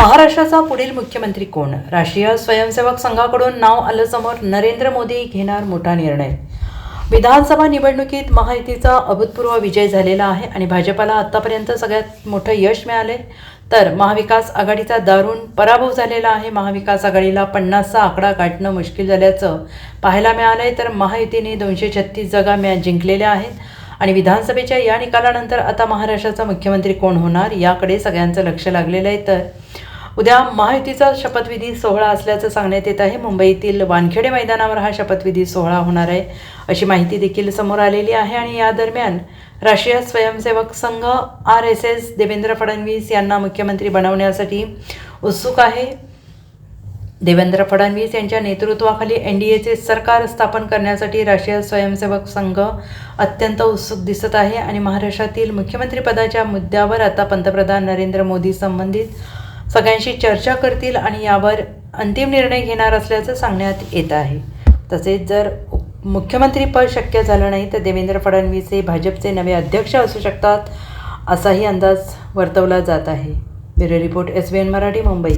महाराष्ट्राचा पुढील मुख्यमंत्री कोण? राष्ट्रीय स्वयंसेवक संघाकडून नाव आलं समोर. नरेंद्र मोदी घेणार मोठा निर्णय. विधानसभा निवडणुकीत महायुतीचा अभूतपूर्व विजय झालेला आहे आणि भाजपाला आत्तापर्यंत सगळ्यात मोठं यश मिळाले, तर महाविकास आघाडीचा दारुण पराभव झालेला आहे. महाविकास आघाडीला 50चा आकडा गाठणं मुश्किल झाल्याचं पाहायला मिळालंय, तर महायुतीने 236 जागा जिंकलेल्या आहेत आणि विधानसभेच्या या निकालानंतर आता महाराष्ट्राचा मुख्यमंत्री कोण होणार याकडे सगळ्यांचं लक्ष लागलेलं आहे. तर उद्या महायुतीचा शपथविधी सोहळा असल्याचं सांगण्यात येत आहे. मुंबईतील वानखेडे मैदानावर हा शपथविधी सोहळा होणार आहे अशी माहिती देखील समोर आलेली आहे. आणि या दरम्यान राष्ट्रीय स्वयंसेवक संघ RSS देवेंद्र फडणवीस यांना मुख्यमंत्री बनवण्यासाठी उत्सुक आहे. देवेंद्र फडणवीस यांच्या नेतृत्वाखाली NDAचे सरकार स्थापन करण्यासाठी राष्ट्रीय स्वयंसेवक संघ अत्यंत उत्सुक दिसत आहे आणि महाराष्ट्रातील मुख्यमंत्रीपदाच्या मुद्द्यावर आता पंतप्रधान नरेंद्र मोदी संबंधित सगळ्यांशी चर्चा करतील आणि यावर अंतिम निर्णय घेणार असल्याचं सांगण्यात येत आहे. तसेच जर मुख्यमंत्रीपद शक्य झालं नाही तर देवेंद्र फडणवीस हे भाजपचे नवे अध्यक्ष असू शकतात असाही अंदाज वर्तवला जात आहे. Bureau report SBN Marathi, Mumbai.